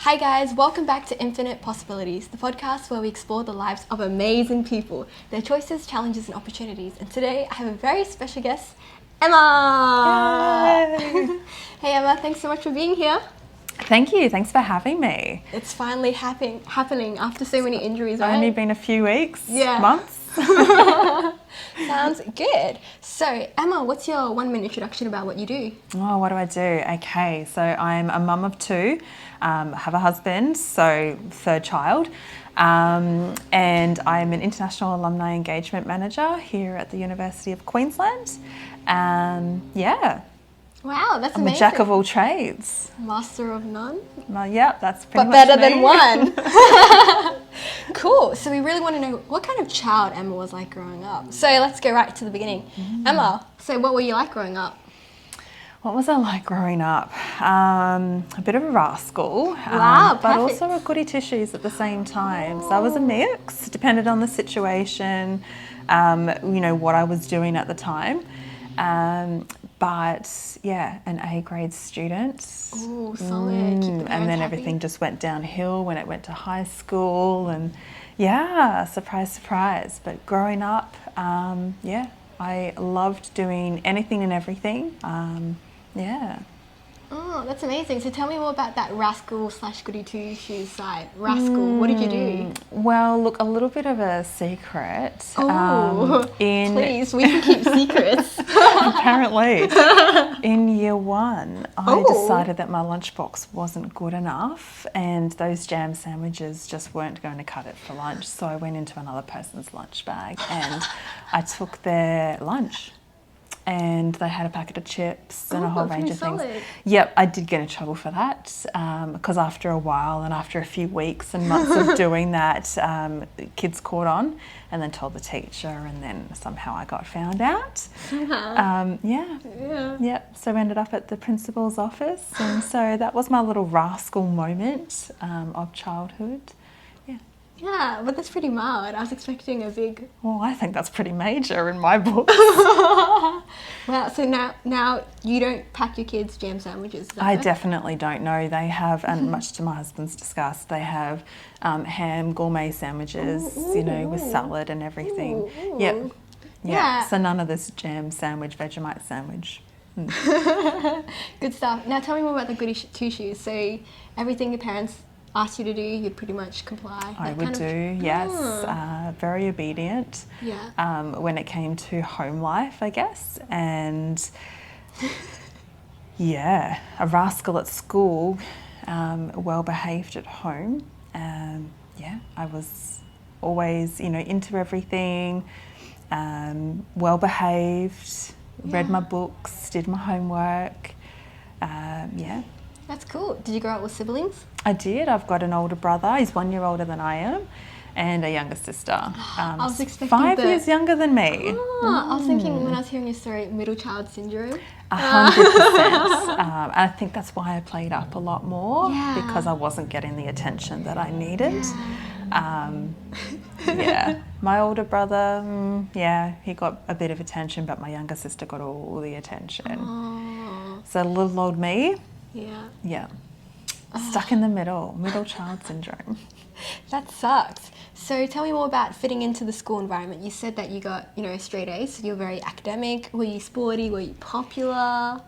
Hi guys, welcome back to Infinite Possibilities, the podcast where we explore the lives of amazing people, their choices, challenges and opportunities. And today I have a very special guest, Emma! Yay. Hey Emma, thanks so much for being here. Thank you. Thanks for having me. It's finally happening after so many injuries, right? Only been a few weeks, Yeah. months. Sounds good. So Emma, what's your 1-minute introduction about what you do? Oh, what do I do? Okay, so I'm a mum of two, have a husband, so third child, and I'm an International Alumni Engagement Manager here at the University of Queensland. Yeah, Wow, that's I'm amazing. a jack of all trades. Master of none? Well, yeah, that's pretty But much better me. than one. Cool. So we really want to know what kind of child Emma was like growing up. So let's go right to the beginning. Emma, so what were you like growing up? What was I like growing up? A bit of a rascal, Wow, but perfect. also a goody two-shoes at the same time. So I was a mix, depended on the situation, what I was doing at the time. But yeah, an A grade student. Ooh, solid. Keep the And parents then happy. everything just went downhill when it went to high school, and yeah, surprise, surprise. But growing up, I loved doing anything and everything. Yeah. Oh, that's amazing. So tell me more about that rascal / goody two-shoes side. Rascal, what did you do? Well, look, a little bit of a secret. Oh, please, we can keep secrets. Apparently, in year one, I Oh. decided that my lunchbox wasn't good enough and those jam sandwiches just weren't going to cut it for lunch. So I went into another person's lunch bag and I took their lunch. And they had a packet of chips and a whole range of things. Solid. Yep, I did get in trouble for that because after a while and after a few weeks and months of doing that, kids caught on and then told the teacher, and then somehow I got found out. Yeah. Yep, so I ended up at the principal's office, and so that was my little rascal moment of childhood. Yeah, but that's pretty mild. I was expecting a big... Well, I think that's pretty major in my book. Wow, so now you don't pack your kids jam sandwiches? Is that I fair? definitely don't know. They have, and much to my husband's disgust, they have ham gourmet sandwiches, with salad and everything. Ooh. Yep. Yeah. So none of this jam sandwich, Vegemite sandwich. Good stuff. Now tell me more about the goody two-shoes. So everything your parents asked you to do, you'd pretty much comply? I that would kind of- do, yes. Very obedient. Yeah. When it came to home life, I guess. And yeah, a rascal at school, well behaved at home. I was always, into everything, well behaved, read my books, did my homework. That's cool. Did you grow up with siblings? I did. I've got an older brother. He's 1 year older than I am, and a younger sister. I was expecting 5 years younger than me. I was thinking when I was hearing your story, middle child syndrome. 100%. I think that's why I played up a lot more, Yeah. because I wasn't getting the attention that I needed. My older brother, he got a bit of attention, but my younger sister got all the attention. Oh, So little old me, yeah. stuck in the middle child syndrome. That sucks. So tell me more about fitting into the school environment. You said that you got, straight A's, so you're very academic. Were you sporty? Were you popular?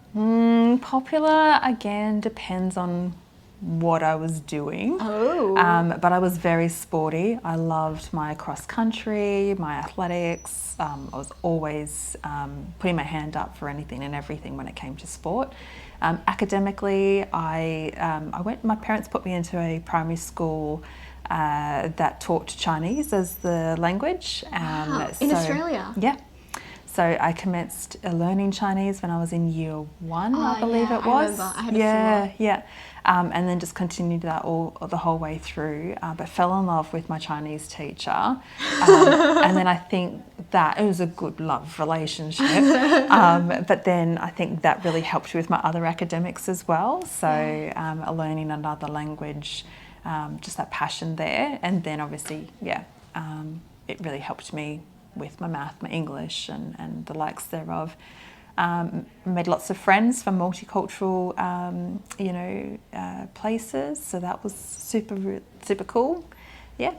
Popular, again, depends on what I was doing. Oh. But I was very sporty. I loved my cross country, my athletics. I was always putting my hand up for anything and everything when it came to sport. Academically, my parents put me into a primary school that taught Chinese as the language. In Australia? Yeah. So I commenced learning Chinese when I was in year one, I believe it I was. remember. I had a similar. And then just continued that the whole way through, but fell in love with my Chinese teacher. And then I think that it was a good love relationship. But then I think that really helped with my other academics as well. So learning another language, just that passion there. And then obviously, it really helped me with my math, my English and the likes thereof. Made lots of friends from multicultural, places. So that was super cool. Yeah.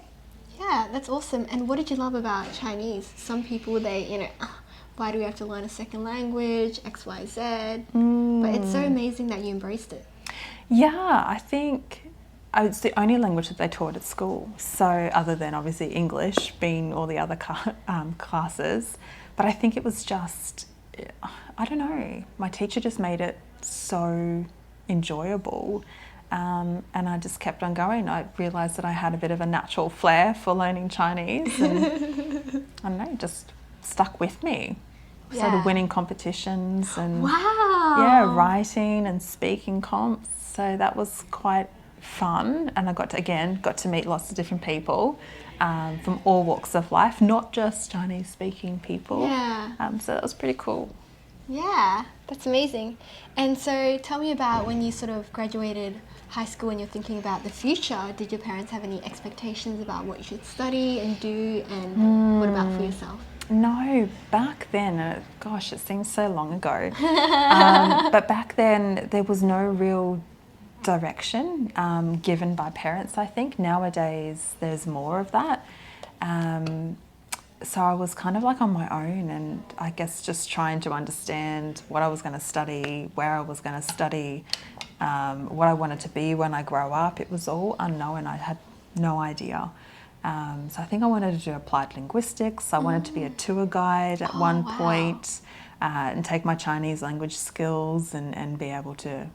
Yeah, that's awesome. And what did you love about Chinese? Some people, why do we have to learn a second language, X, Y, Z? But it's so amazing that you embraced it. Yeah, I think it's the only language that they taught at school. So other than obviously English being all the other classes, but I think it was just, I don't know, my teacher just made it so enjoyable. And I just kept on going. I realised that I had a bit of a natural flair for learning Chinese, and I don't know, just stuck with me. Started winning competitions and writing and speaking comps. So that was quite fun, and I got to meet lots of different people from all walks of life, not just Chinese speaking people. So that was pretty cool. Yeah, that's amazing. And so tell me about when you sort of graduated high school and you're thinking about the future. Did your parents have any expectations about what you should study and do, and what about for yourself? No, back then, gosh, it seems so long ago, but back then there was no real direction given by parents, I think. Nowadays there's more of that. So I was kind of like on my own, and I guess just trying to understand what I was going to study, where I was going to study, what I wanted to be when I grow up. It was all unknown. I had no idea. So I think I wanted to do applied linguistics. I wanted to be a tour guide at one point, and take my Chinese language skills and be able to,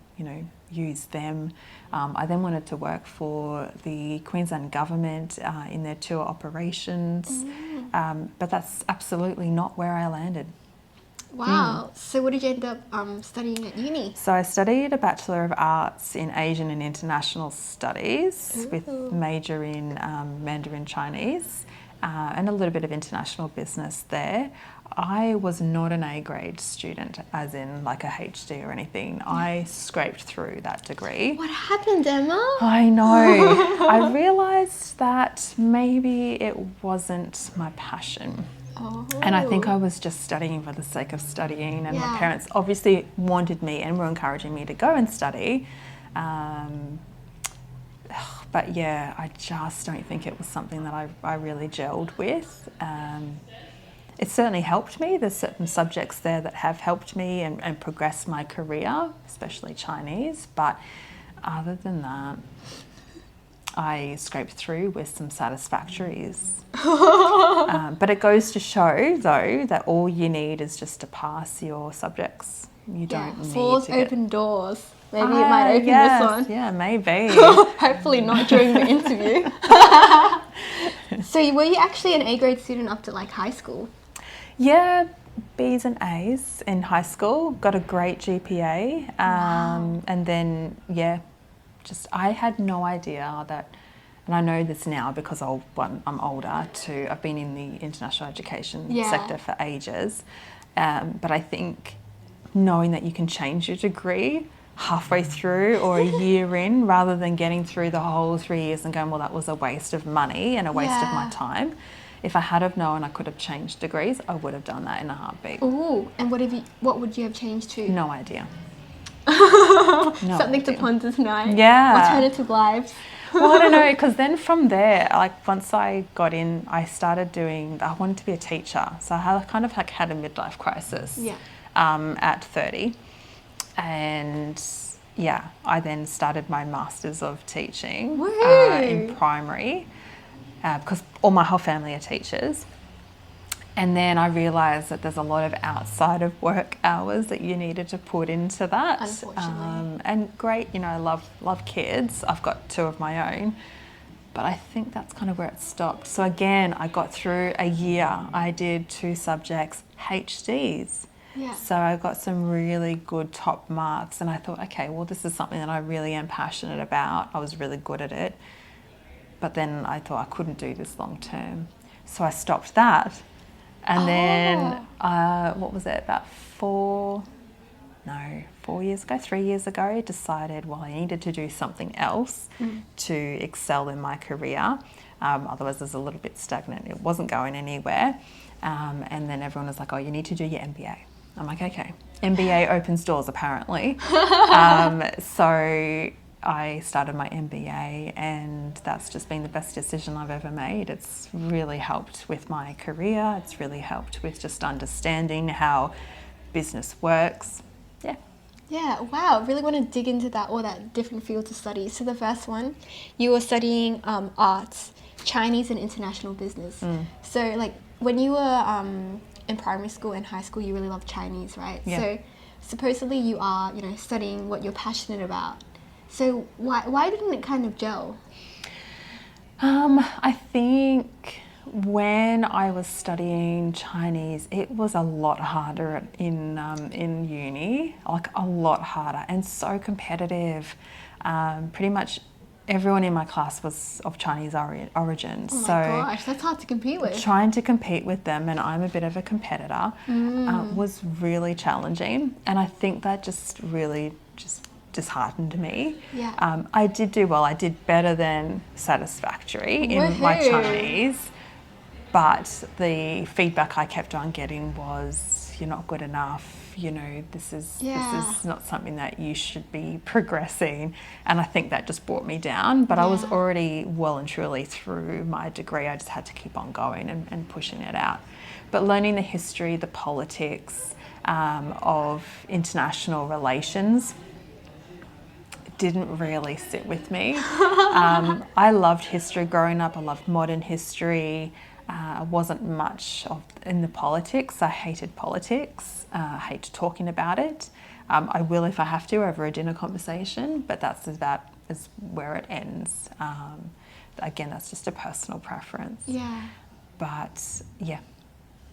use them. I then wanted to work for the Queensland government in their tour operations, but that's absolutely not where I landed. Wow. So what did you end up studying at uni? So I studied a Bachelor of Arts in Asian and International Studies with major in Mandarin Chinese and a little bit of international business there. I was not an A grade student, as in like a HD or anything. I scraped through that degree. What happened, Emma? I know. I realised that maybe it wasn't my passion. And I think I was just studying for the sake of studying, and my parents obviously wanted me and were encouraging me to go and study. But yeah, I just don't think it was something that I really gelled with. It certainly helped me. There's certain subjects there that have helped me and progressed my career, especially Chinese. But other than that, I scraped through with some satisfactories. But it goes to show, though, that all you need is just to pass your subjects. You don't need Fours to open doors. Maybe it might open this one. Yeah, maybe. Hopefully not during the interview. So were you actually an A grade student up to like high school? Yeah, B's and A's in high school. Got a great GPA. And then, I had no idea that, and I know this now because I'm older, I've been in the international education sector for ages. But I think knowing that you can change your degree halfway through or a year in, rather than getting through the whole 3 years and going, well, that was a waste of money and a waste of my time. If I had have known I could have changed degrees, I would have done that in a heartbeat. Ooh, and what would you have changed to? No idea. Something to ponder tonight. Yeah. Alternative lives. Well, I don't know, because then from there, like once I got in, I wanted to be a teacher. So I had a midlife crisis at 30. And I then started my Masters of Teaching in primary because all my whole family are teachers. And then I realised that there's a lot of outside of work hours that you needed to put into that. Unfortunately. And great, I love kids. I've got 2 of my own. But I think that's kind of where it stopped. So again, I got through a year. I did 2 subjects, HDs. Yeah. So I got some really good top marks, and I thought, okay, well, this is something that I really am passionate about. I was really good at it. But then I thought I couldn't do this long term. So I stopped that. And then, what was it, about 3 years ago, decided, well, I needed to do something else to excel in my career. Otherwise, I was a little bit stagnant. It wasn't going anywhere. And then everyone was like, oh, you need to do your MBA. I'm like, okay. MBA opens doors, apparently. So I started my MBA, and that's just been the best decision I've ever made. It's really helped with my career. It's really helped with just understanding how business works. Yeah. Yeah, wow. Really want to dig into that, all that different fields of study. So the first one, you were studying arts, Chinese and international business. So like when you were in primary school and high school, you really loved Chinese, right? Yeah. So supposedly you are, studying what you're passionate about. So why didn't it kind of gel? I think when I was studying Chinese, it was a lot harder in uni, like a lot harder, and so competitive. Pretty much everyone in my class was of Chinese origin. Oh my gosh, that's hard to compete with. Trying to compete with them, and I'm a bit of a competitor, was really challenging. And I think that just really just disheartened me. Yeah. I did do well. I did better than satisfactory in my Woohoo. Chinese, but the feedback I kept on getting was, "You're not good enough. This is not something that you should be progressing." And I think that just brought me down. But I was already well and truly through my degree. I just had to keep on going and pushing it out. But learning the history, the politics of international relations didn't really sit with me. I loved history growing up. I loved modern history. I wasn't much in the politics. I hated politics. I hate talking about it. I will if I have to over a dinner conversation, but that is where it ends. Again, that's just a personal preference. Yeah. But yeah.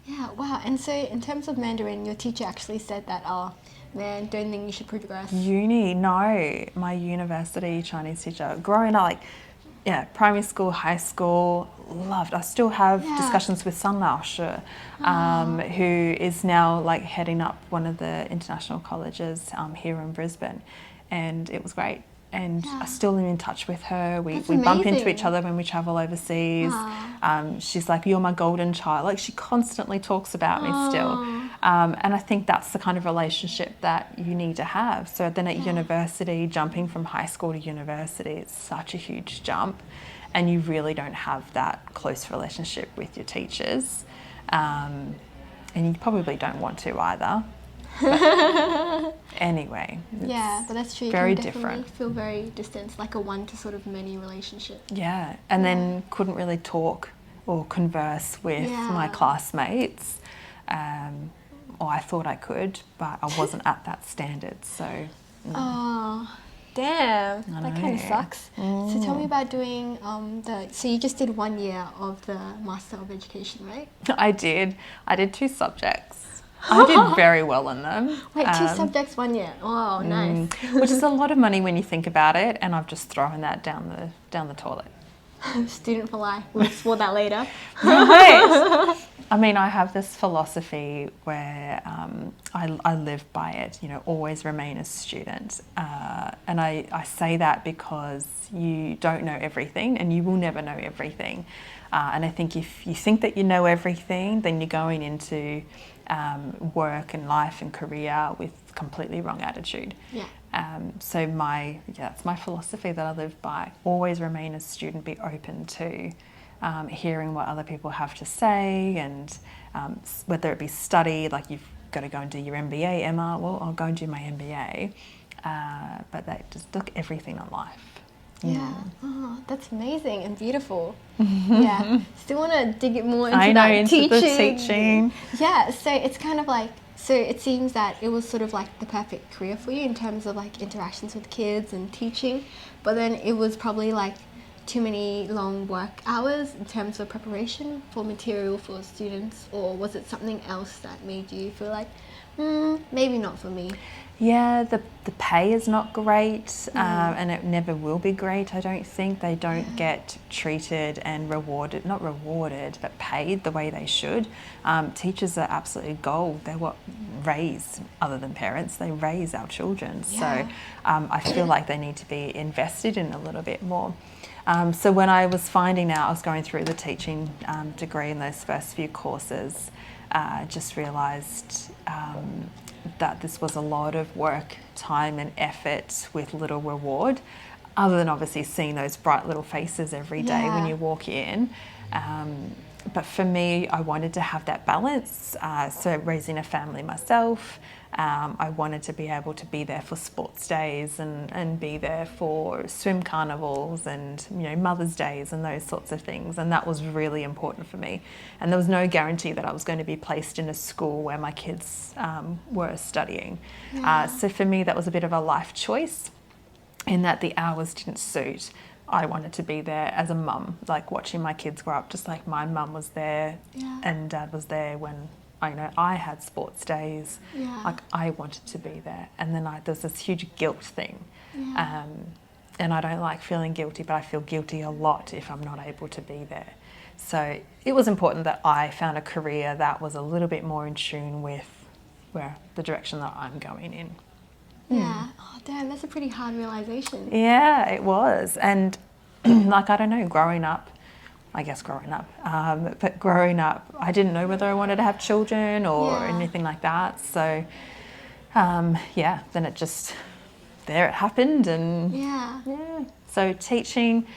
Yeah, wow. And so in terms of Mandarin, your teacher actually said that, "Oh, man, don't think you should progress." Uni, no. My university Chinese teacher, growing up, primary school, high school, loved. I still have discussions with Sun Lao Shi, who is now heading up one of the international colleges here in Brisbane, and it was great. And I still am in touch with her. We bump into each other when we travel overseas. She's like, "You're my golden child." She constantly talks about me still. And I think that's the kind of relationship that you need to have. So then at university, jumping from high school to university, it's such a huge jump. And you really don't have that close relationship with your teachers. And you probably don't want to either. But anyway, yeah, but that's true. You very can definitely different. feel very distant, like a one to sort of many relationship. Yeah, and then couldn't really talk or converse with my classmates. Or I thought I could, but I wasn't at that standard. So. Oh, damn! That kind of sucks. So tell me about doing So you just did 1 year of the Master of Education, right? I did 2 subjects. I did very well in them. Wait, 2 subjects, 1 year. Oh, nice. Which is a lot of money when you think about it, and I've just thrown that down the toilet. Student for life. We'll explore that later. Right. I mean, I have this philosophy where I live by it, always remain a student. And I say that because you don't know everything, and you will never know everything. And I think if you think that you know everything, then you're going into work and life and career with completely wrong attitude. Yeah. So that's my philosophy that I live by. Always remain a student, be open to hearing what other people have to say, and whether it be study, like you've got to go and do your MBA, Emma, well, I'll go and do my MBA. But just look everything on life. Yeah. Oh, that's amazing and beautiful. Yeah. Still want to dig it more into into the teaching. Yeah. So it's kind of so it seems that it was sort of the perfect career for you in terms of interactions with kids and teaching, but then it was probably too many long work hours in terms of preparation for material for students, or was it something else that made you feel maybe not for me? Yeah, the pay is not great, and it never will be great, I don't think. They don't get treated and rewarded, not rewarded, but paid the way they should. Teachers are absolutely gold. They're what raise, other than parents, they raise our children. Yeah. So I feel like they need to be invested in a little bit more. So when I was finding out, I was going through the teaching degree in those first few courses, I just realised that this was a lot of work, time and effort with little reward, other than obviously seeing those bright little faces every day when you walk in. But for me, I wanted to have that balance. So raising a family myself, I wanted to be able to be there for sports days and be there for swim carnivals and, you know, Mother's Days and those sorts of things. And that was really important for me. And there was no guarantee that I was going to be placed in a school where my kids were studying. So for me, that was a bit of a life choice in that the hours didn't suit. I wanted to be there as a mum, like watching my kids grow up, just like my mum was there and dad was there when I had sports days. Like I wanted to be there. And then there was this huge guilt thing. And I don't like feeling guilty, but I feel guilty a lot if I'm not able to be there. So it was important that I found a career that was a little bit more in tune with the direction that I'm going in. Yeah. Oh, damn, that's a pretty hard realization. Yeah, it was. And like, I don't know, growing up, but growing up, I didn't know whether I wanted to have children or anything like that. So, then it happened. And so teaching,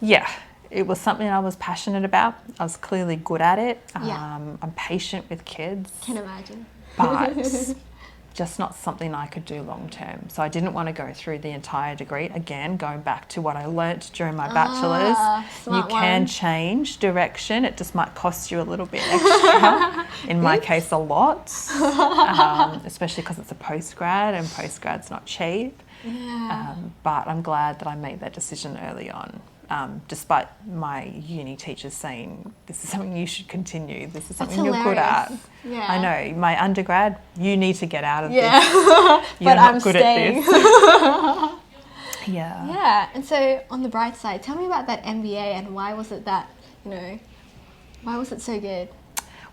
it was something I was passionate about. I was clearly good at it. I'm patient with kids. Can imagine. But just not something I could do long term. So I didn't want to go through the entire degree. Again, going back to what I learnt during my bachelor's, you can change direction. It just might cost you a little bit extra. In my case, a lot, especially because it's a postgrad and postgrad's not cheap. But I'm glad that I made that decision early on. Despite my uni teachers saying, this is something you should continue, this is something you're good at. I know, my undergrad, you need to get out of this. You're not good at this. And so on the bright side, tell me about that MBA and why was it that, why was it so good?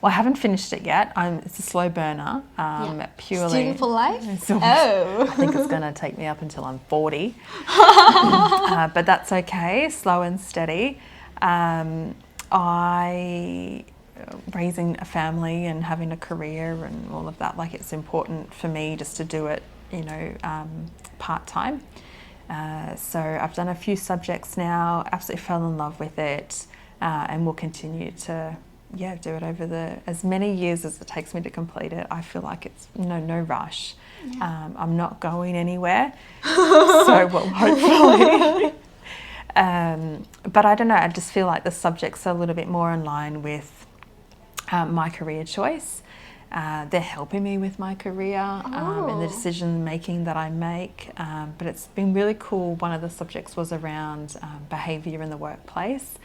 Well, I haven't finished it yet. It's a slow burner, purely. Student for life? I think it's going to take me up until I'm 40. But that's okay, slow and steady. Raising a family and having a career and all of that, like it's important for me just to do it, part-time. So I've done a few subjects now, absolutely fell in love with it, and will continue to do it over as many years as it takes me to complete it. I feel like it's no rush. I'm not going anywhere, so hopefully. But I don't know, I just feel like the subjects are a little bit more in line with my career choice. They're helping me with my career and the decision making that I make. But it's been really cool. One of the subjects was around behaviour in the workplace.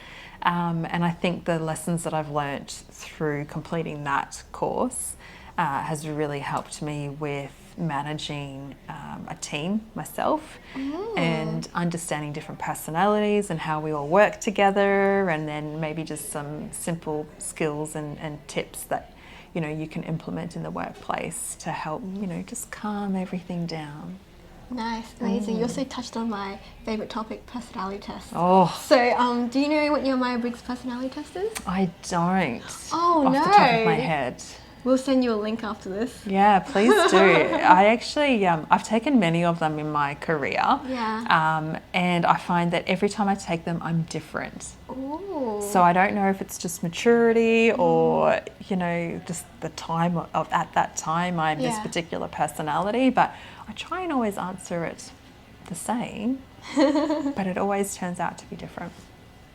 And I think the lessons that I've learnt through completing that course has really helped me with managing a team myself and understanding different personalities and how we all work together, and then maybe just some simple skills and tips that you can implement in the workplace to help just calm everything down. Nice, amazing. You also touched on my favourite topic, personality tests. So, do you know what your Myers-Briggs personality test is? I don't. Oh, off the top of my head. We'll send you a link after this. Yeah, please do. I actually, I've taken many of them in my career. And I find that every time I take them, I'm different. Ooh. So I don't know if it's just maturity or, just the time at that time I'm this particular personality, but I try and always answer it the same, but it always turns out to be different.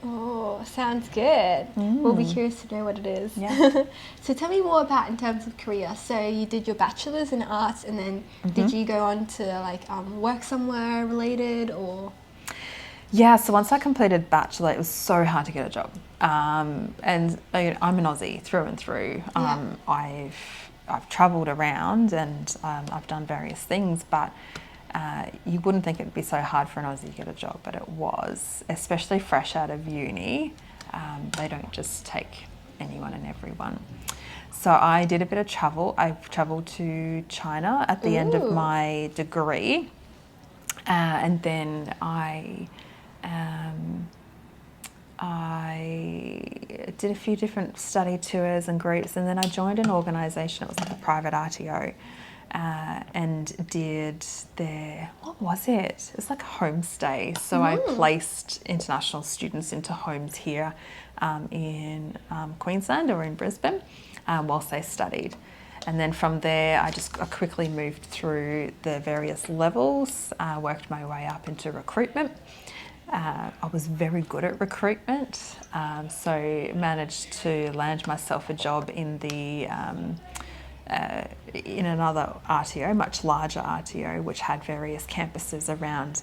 Oh, sounds good. We'll be curious to know what it is. So tell me more about in terms of career. So you did your bachelor's in arts, and then did you go on to work somewhere related or? Yeah, so once I completed bachelor, it was so hard to get a job. And I'm an Aussie through and through. I've travelled around and I've done various things, but you wouldn't think it'd be so hard for an Aussie to get a job, but it was, especially fresh out of uni. They don't just take anyone and everyone. So I did a bit of travel. I've travelled to China at the end of my degree, and then I did a few different study tours and groups, and then I joined an organisation. It was like a private RTO. and did their, what was it? It was like a homestay. So I placed international students into homes here in Queensland or in Brisbane whilst they studied. And then from there, I quickly moved through the various levels, worked my way up into recruitment. I was very good at recruitment, so managed to land myself a job in in another RTO, much larger RTO, which had various campuses around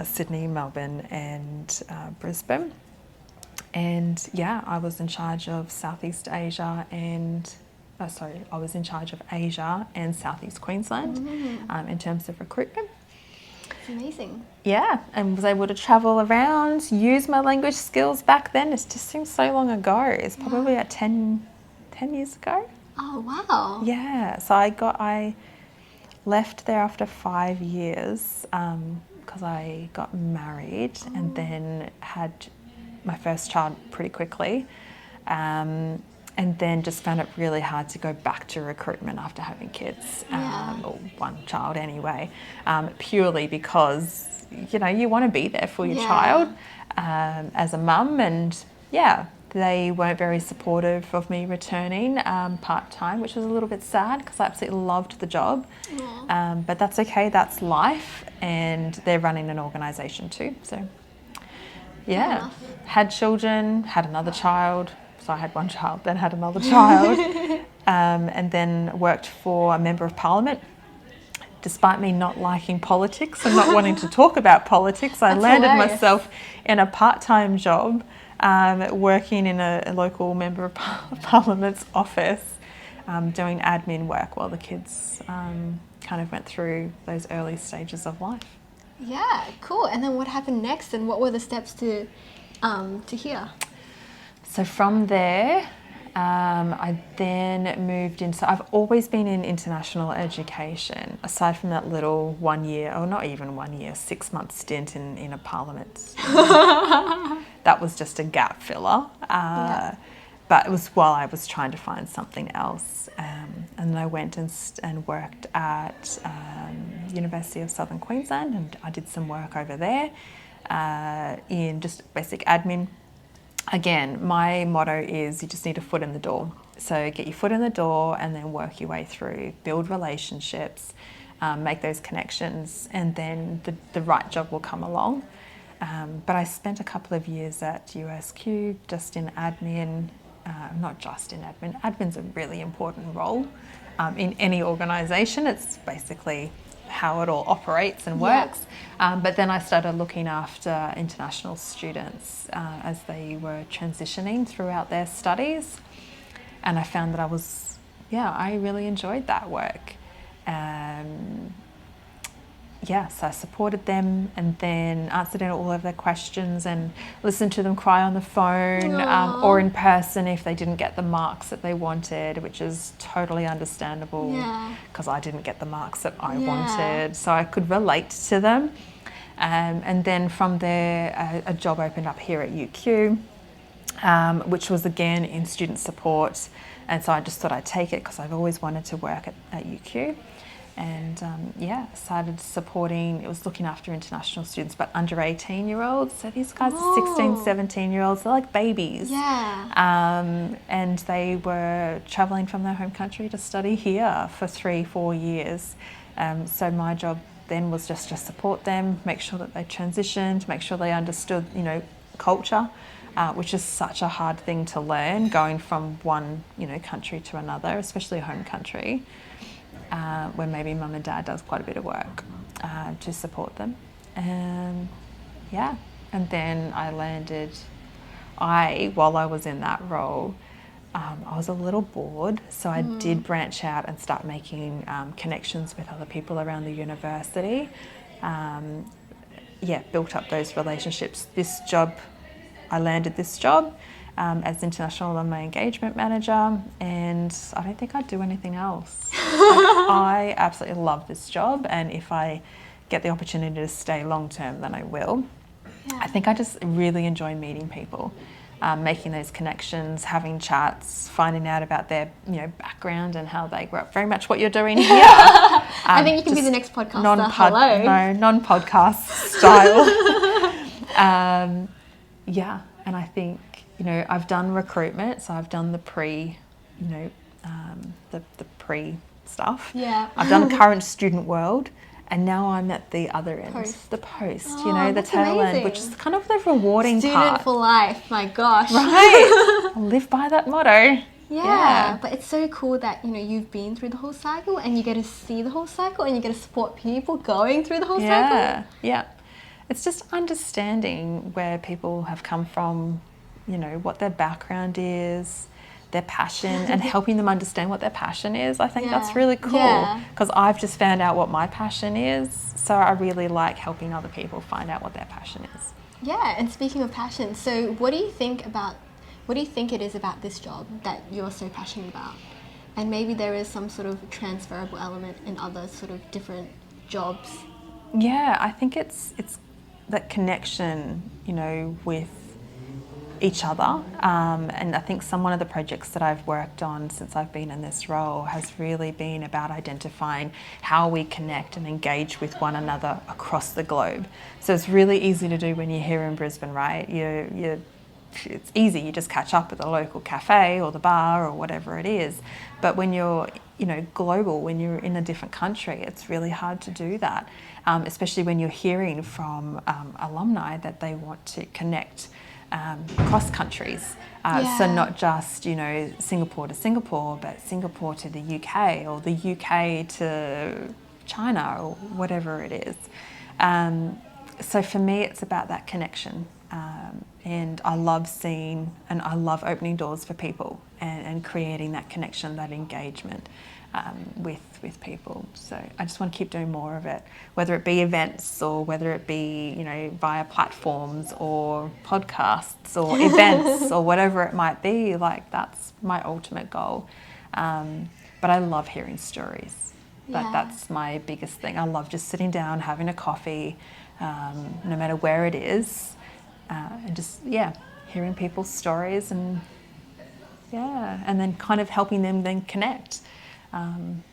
Sydney, Melbourne and Brisbane. And yeah, I was in charge of Southeast Asia and I was in charge of Asia and Southeast Queensland in terms of recruitment. It's amazing. Yeah, and was able to travel around, use my language skills back then. It just seems so long ago. It's probably about 10 years ago. Oh, wow. Yeah, so I left there after 5 years because I got married and then had my first child pretty quickly. And then just found it really hard to go back to recruitment after having kids, or one child anyway, purely because, you want to be there for your child as a mum. And yeah, they weren't very supportive of me returning part-time, which was a little bit sad because I absolutely loved the job. But that's okay, that's life, and they're running an organisation too. So yeah, had children, had another child. So I had one child, then had another child, and then worked for a member of parliament. Despite me not liking politics and not wanting to talk about politics, I landed myself in a part-time job working in a local member of parliament's office, doing admin work while the kids kind of went through those early stages of life. Yeah, cool. And then what happened next, and what were the steps to here? So from there, I then moved into, I've always been in international education, aside from that little 1 year, or not even 1 year, 6-month stint in a parliament. That was just a gap filler. But it was while I was trying to find something else. And then I went and worked at University of Southern Queensland, and I did some work over there in just basic admin. Again, my motto is you just need a foot in the door. So get your foot in the door and then work your way through, build relationships, make those connections, and then the right job will come along. But I spent a couple of years at USQ just in admin, not just in admin. Admin's a really important role in any organisation. It's basically how it all operates and works. But then I started looking after international students as they were transitioning throughout their studies. And I found that I really enjoyed that work. So I supported them and then answered all of their questions and listened to them cry on the phone or in person if they didn't get the marks that they wanted, which is totally understandable because I didn't get the marks that I wanted. So I could relate to them. And then from there, a job opened up here at UQ, which was again in student support. And so I just thought I'd take it because I've always wanted to work at UQ. And started supporting, it was looking after international students, but under 18-year-olds. So these guys are 16, 17-year-olds, they're like babies. And they were travelling from their home country to study here for 3-4 years. So my job then was just to support them, make sure that they transitioned, make sure they understood, culture, which is such a hard thing to learn, going from one, country to another, especially a home country. Where maybe mum and dad does quite a bit of work to support them. And then while I was in that role, I was a little bored, so I did branch out and start making connections with other people around the university. Built up those relationships. I landed this job as International Alumni Engagement Manager, and I don't think I'd do anything else. I absolutely love this job, and if I get the opportunity to stay long term, then I will. I think I just really enjoy meeting people. making those connections, having chats, finding out about their background and how they grew up. Very much what you're doing here. I think you can be the next podcaster. Hello. No, non-podcast style. Yeah, and I think I've done recruitment, so I've done the pre, the pre stuff. Yeah. I've done current student world. And now I'm at the other end, the post, the tail end, which is kind of the rewarding part. Student for life, my gosh. Right. I live by that motto. Yeah, but it's so cool that, you've been through the whole cycle and you get to see the whole cycle and you get to support people going through the whole cycle. Yeah. It's just understanding where people have come from, what their background is, their passion, and helping them understand what their passion is. I think that's really cool because I've just found out what my passion is, so I really like helping other people find out what their passion is. Yeah, and speaking of passion, so what do you think it is about this job that you're so passionate about? And maybe there is some sort of transferable element in other sort of different jobs. Yeah, I think it's that connection, with each other, and I think one of the projects that I've worked on since I've been in this role has really been about identifying how we connect and engage with one another across the globe. So it's really easy to do when you're here in Brisbane, right? It's easy, you just catch up at the local cafe or the bar or whatever it is. But when you're global, when you're in a different country, it's really hard to do that, especially when you're hearing from alumni that they want to connect across countries. So not just, Singapore to Singapore, but Singapore to the UK or the UK to China or whatever it is. So for me, it's about that connection. And I love seeing and I love opening doors for people and creating that connection, that engagement with people. So I just want to keep doing more of it, whether it be events or whether it be, via platforms or podcasts or events or whatever it might be. Like, that's my ultimate goal. But I love hearing stories. That's my biggest thing. I love just sitting down, having a coffee, no matter where it is, and just, hearing people's stories and then kind of helping them then connect. Again,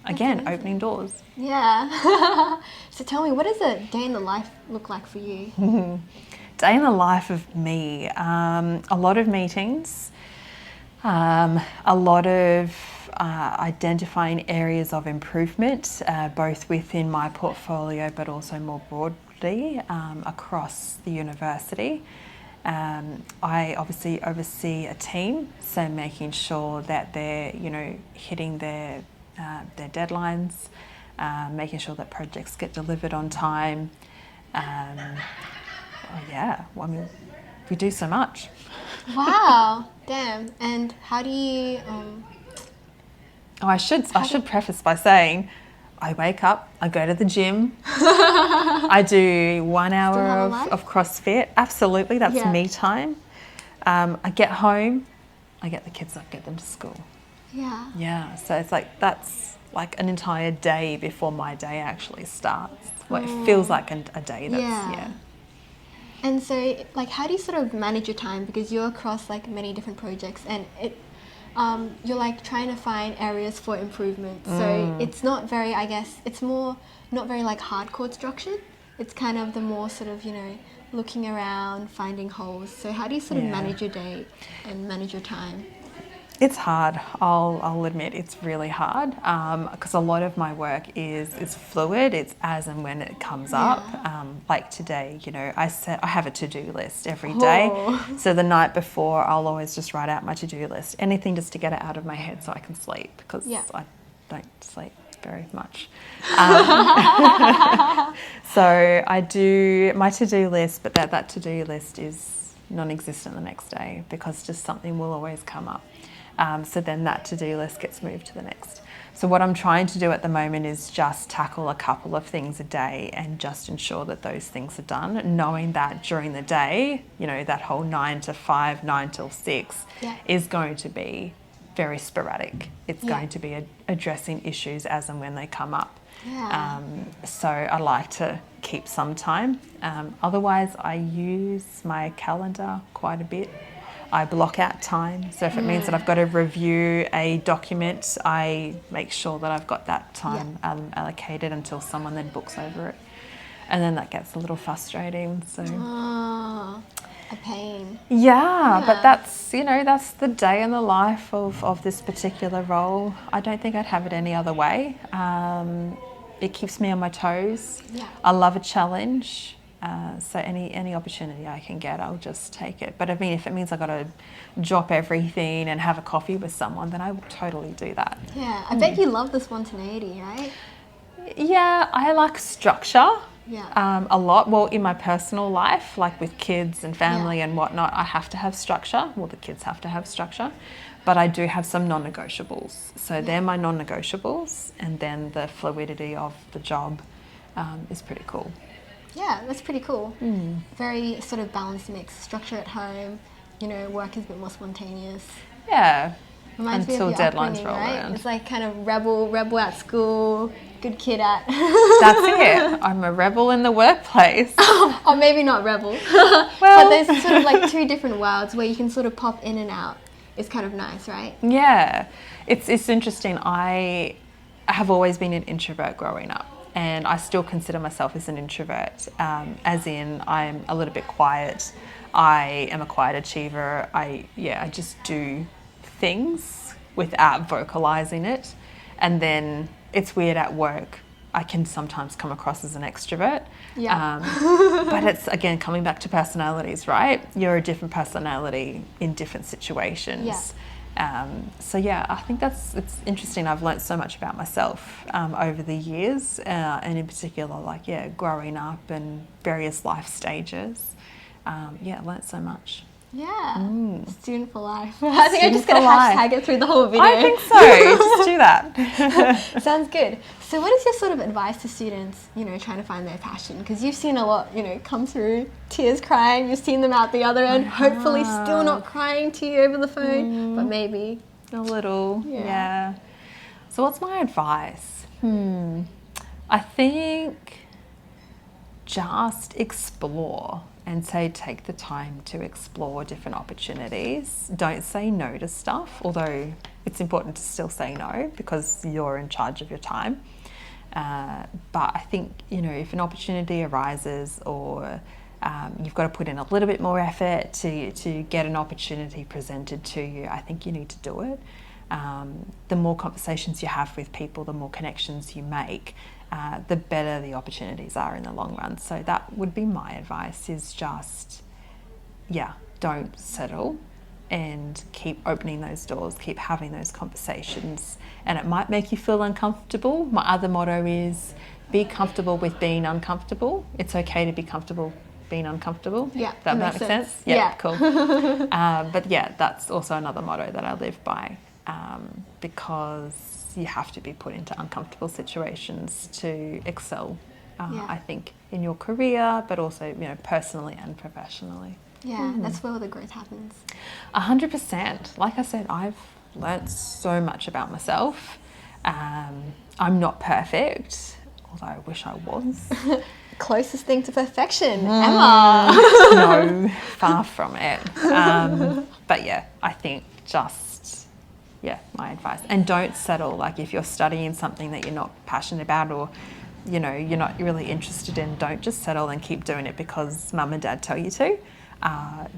amazing. Opening doors. Yeah. So tell me, what does a day in the life look like for you? Day in the life of me. A lot of meetings, a lot of identifying areas of improvement, both within my portfolio but also more broadly across the university. I obviously oversee a team, so making sure that they're, hitting their deadlines, making sure that projects get delivered on time. We do so much. Wow, damn! And how do you? I should preface by saying, I wake up, I go to the gym, I do 1 hour of CrossFit. Absolutely, that's me time. I get home, I get the kids up, get them to school. Yeah, so it's like, that's like an entire day before my day actually starts. Well, it feels like a day that's, And so, like, how do you sort of manage your time? Because you're across, like, many different projects and you're like trying to find areas for improvement. So it's not very, it's more not very like hardcore structured. It's kind of the more sort of, looking around, finding holes. So how do you sort of manage your day and manage your time? It's hard. I'll admit it's really hard because a lot of my work is fluid. It's as and when it comes up. Like today, I have a to-do list every day. So the night before, I'll always just write out my to-do list. Anything just to get it out of my head so I can sleep, because I don't sleep very much. So I do my to-do list, but that to-do list is non-existent the next day because just something will always come up. So then that to-do list gets moved to the next. So what I'm trying to do at the moment is just tackle a couple of things a day and just ensure that those things are done, knowing that during the day, that whole 9 to 5, 9 till 6 is going to be very sporadic. It's going to be addressing issues as and when they come up. Yeah. So I like to keep some time. Otherwise, I use my calendar quite a bit. I block out time. So if it means that I've got to review a document, I make sure that I've got that time allocated until someone then books over it. And then that gets a little frustrating. So Oh, a pain. yeah, but that's, that's the day in the life of this particular role. I don't think I'd have it any other way. It keeps me on my toes. Yeah. I love a challenge. So any opportunity I can get, I'll just take it. But I mean, if it means I've got to drop everything and have a coffee with someone, then I will totally do that. Yeah, I bet you love the spontaneity, right? Yeah, I like structure. Yeah. A lot. Well, in my personal life, like with kids and family and whatnot, I have to have structure. Well, the kids have to have structure. But I do have some non-negotiables. So they're my non-negotiables. And then the fluidity of the job is pretty cool. Yeah, that's pretty cool. Very sort of balanced mix. Structure at home, work is a bit more spontaneous. Yeah. Reminds Until me of your deadlines upbringing, roll right? around. It's like kind of rebel at school, good kid at. That's it. I'm a rebel in the workplace. Or maybe not rebel. Well, But there's sort of like two different worlds where you can sort of pop in and out. It's kind of nice, right? yeah. It's interesting. I have always been an introvert growing up. And I still consider myself as an introvert, as in I'm a little bit quiet. I am a quiet achiever. I just do things without vocalizing it. And then it's weird at work. I can sometimes come across as an extrovert. Yeah. But it's, again, coming back to personalities, right? You're a different personality in different situations. Yeah. So yeah, I think it's interesting. I've learnt so much about myself over the years, and in particular, growing up and various life stages. I learnt so much. Yeah. Student for life. I think I'm just Student going to for life. hashtag it through the whole video. I think so. Just do that. Sounds good. So what is your sort of advice to students, trying to find their passion? Because you've seen a lot, come through, tears crying, you've seen them out the other end, hopefully still not crying to you over the phone, but maybe. A little, yeah. So what's my advice? I think just explore and take the time to explore different opportunities. Don't say no to stuff, although it's important to still say no because you're in charge of your time. But I think, if an opportunity arises or you've got to put in a little bit more effort to get an opportunity presented to you, I think you need to do it. The more conversations you have with people, the more connections you make, the better the opportunities are in the long run. So that would be my advice, is just, don't settle and keep opening those doors, keep having those conversations. And it might make you feel uncomfortable. My other motto is be comfortable with being uncomfortable. It's okay to be comfortable being uncomfortable. Yeah, that makes sense. Yeah. Cool. But that's also another motto that I live by, because you have to be put into uncomfortable situations to excel, I think, in your career, but also, personally and professionally. Yeah, that's where all the growth happens. 100%. Like I said, I've learnt so much about myself. I'm not perfect, although I wish I was. Closest thing to perfection, Emma. No, far from it. But I think just, my advice. And don't settle. Like, if you're studying something that you're not passionate about or, you're not really interested in, don't just settle and keep doing it because mum and dad tell you to.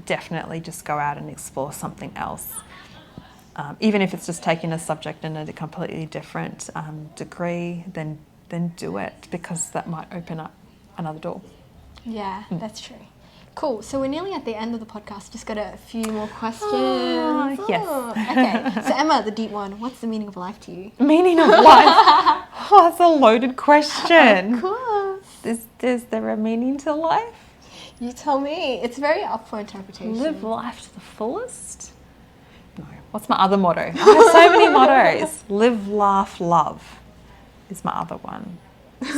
Definitely just go out and explore something else. Even if it's just taking a subject in a completely different degree, then do it, because that might open up another door. Yeah, that's true. Cool. So we're nearly at the end of the podcast. Just got a few more questions. Yes. Okay. So Emma, the deep one. What's the meaning of life to you? Meaning of life? Oh, that's a loaded question. Of course. Is there a meaning to life? You tell me. It's very up for interpretation. Live life to the fullest? No. What's my other motto? I have so many mottos. Live, laugh, love is my other one.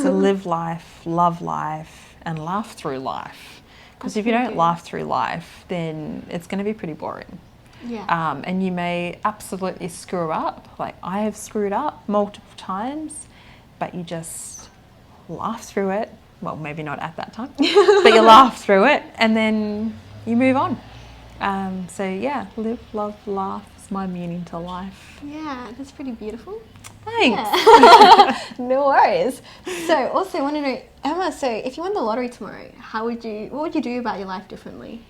So live life, love life, and laugh through life. Because if you don't laugh through life, then it's going to be pretty boring. Yeah. And you may absolutely screw up. Like, I have screwed up multiple times, but you just laugh through it. Well, maybe not at that time, but you laugh through it and then you move on. So yeah, live, love, laugh is my meaning to life. Yeah, that's pretty beautiful. Thanks. Yeah. No worries. So also I want to know, Emma, so if you won the lottery tomorrow, what would you do about your life differently?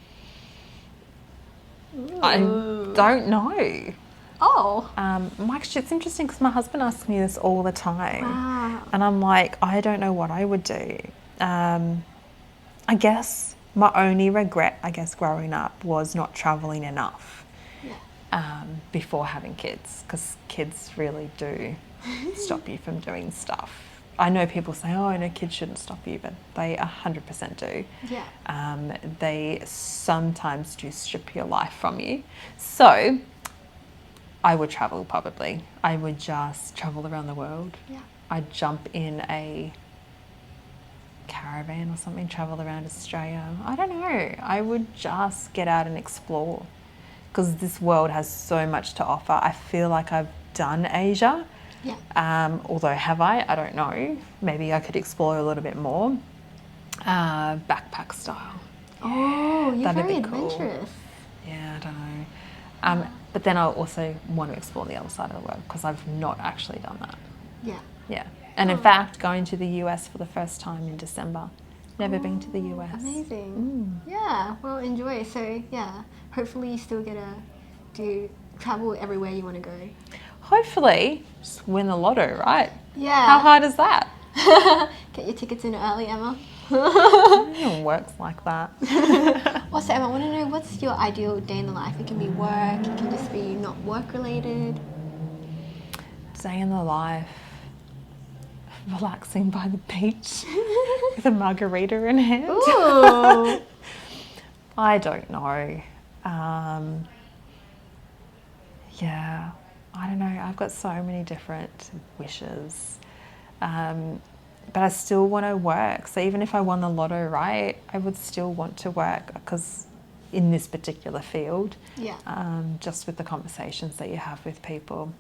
I don't know. Oh. Actually, it's interesting because my husband asks me this all the time. Wow. And I'm like, I don't know what I would do. I guess my only regret, growing up was not traveling enough before having kids, because kids really do stop you from doing stuff. I know people say, oh, no, kids shouldn't stop you, but they 100% do. Yeah. They sometimes do strip your life from you. So I would travel probably. I would just travel around the world. Yeah. I'd jump in a caravan or something, travel around Australia. I don't know. I would just get out and explore, because this world has so much to offer. I feel like I've done Asia. Yeah. Although have I don't know. Maybe I could explore a little bit more. Backpack style. Oh, you're That'd very be cool. adventurous. Yeah, I don't know. But then I also want to explore the other side of the world, because I've not actually done that. Yeah. Yeah. And in fact, going to the US for the first time in December. Never been to the US. Amazing. Yeah, well, enjoy. So, yeah, hopefully you still get to travel everywhere you want to go. Hopefully, just win the lotto, right? Yeah. How hard is that? Get your tickets in early, Emma. It works like that. Also, Emma, I want to know, what's your ideal day in the life? It can be work, it can just be not work related. Day in the life. Relaxing by the beach with a margarita in hand. Ooh. I don't know. Yeah, I don't know. I've got so many different wishes. But I still want to work. So even if I won the lotto, right, I would still want to work, because in this particular field, just with the conversations that you have with people.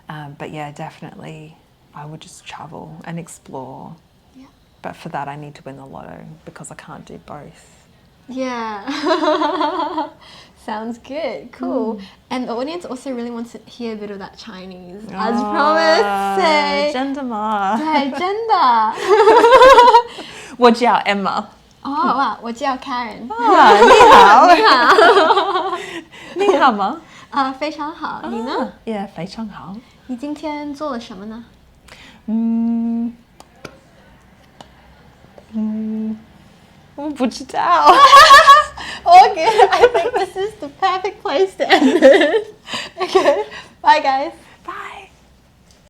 But yeah, definitely I would just travel and explore. Yeah. But for that I need to win the lotto, because I can't do both. Yeah. Sounds good. Cool. And the audience also really wants to hear a bit of that Chinese. As promised. Say. 真的吗？对，真的。我叫 Emma。哦，哇，我叫 Karen。你好。你好吗？非常好。你呢？也非常好。你今天做了什么呢？我不知道。Okay, I think this is the perfect place to end it. Okay, bye guys.